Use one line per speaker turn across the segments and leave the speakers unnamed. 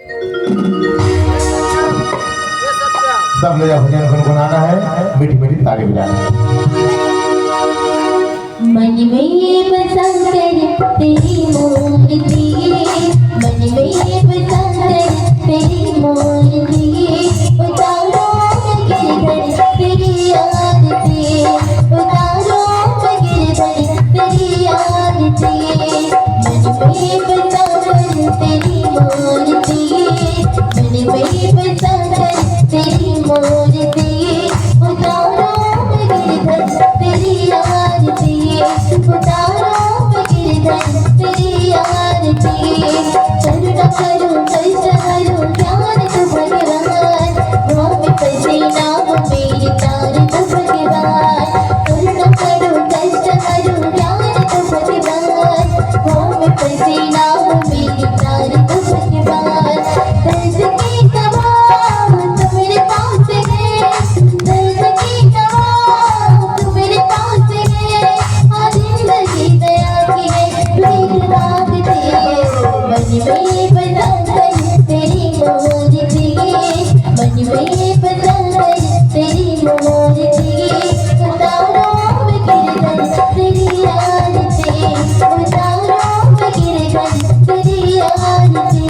सब लोग भजन गुनगुनाना है, मीठी मीठी ताली बजाना है।
मन में बसा कर तेरी मूर्ति, मन में बसा कर तेरी मूर्ति, उतारो गिरधर तेरी आरती, उतारो गिरधर तेरी आरती। मन में बसा कर तेरी मूर्ति, मन में बसा कर तेरी मूर्ति, उतारो गिरधर तेरी आरती, उतारो गिरधर तेरी आरती। करुणा करो कष्ट हरो ज्ञान तो भगवान, भाव में फंसे ना हो मेरी तार तो भगवान। करुणा करो कष्ट हरो ज्ञान तो भगवान, भाव में फंसे ना हो मेरी तार तो भगवान। दर्द की दवा तो मेरे पास है, दर्द की दवा तो मेरे पास है, जिंदगी दया की है भीख मांगते। मन में बसा कर तेरी मूर्ति, मन में बसा कर तेरी मूर्ति, उतारो गिरधर तेरी आरती, उतारो गिरधर तेरी आरती।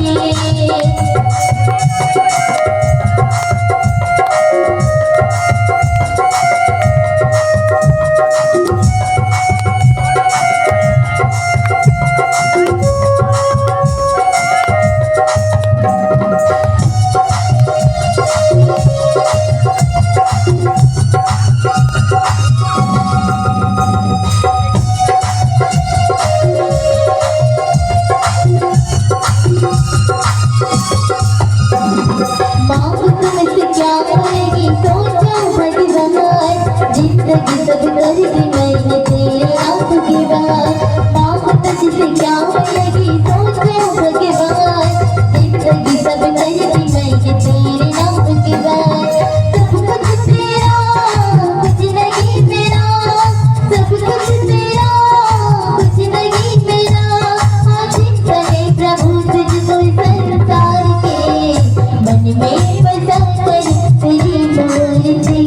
मांग तुमसे क्या पाएगी सोचो भगवान, जिंदगी सब कर दी मैंने तेरे नाम की बात। मांग तुझसे क्या पाएगी सोचो भगवान, जिंदगी सब कर दी मैंने तेरे नाम की बात। सब कुछ तेरा कुछ नहीं मेरा, सब कुछ तेरा कुछ नहीं मेरा, आशिक है प्रभु तुझको संसार के। मन में बसा कर तेरी मूर्ति,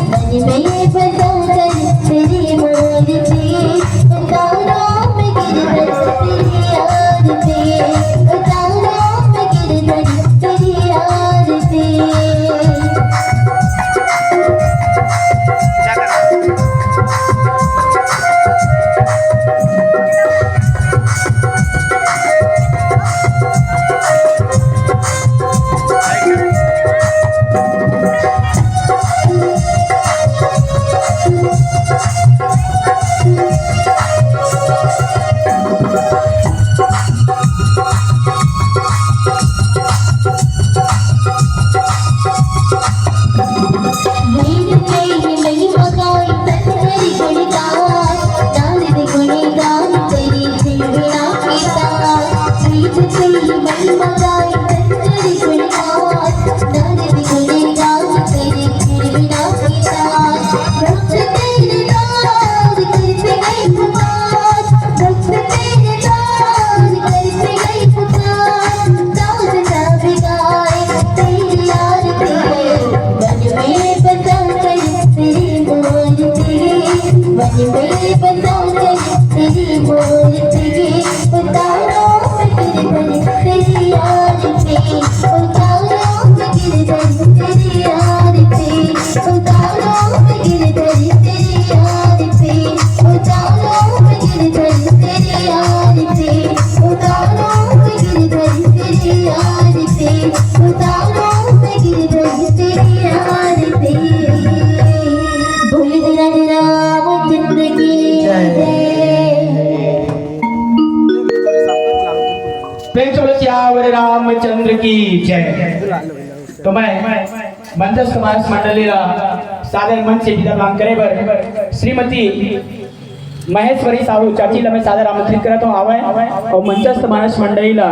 मन में बसा कर तेरी मूर्ति, उतारो गिरधर तेरी आरती, उतारो गिरधर तेरी आरती।
रामचंद्र की जय। तो मैं मंचस्थ समाज मंडलीला सादर मन से विदा प्रदान करे बर श्रीमती महेश्वरी साहू चाचीला मैं सादर आमंत्रित करता हूँ आवे और मंचस्थ मानस मंडलीला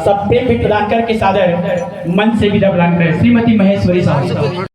सब प्रेम भी प्रदान करके सादर मन से विदा प्रदान करे श्रीमती महेश्वरी साहू।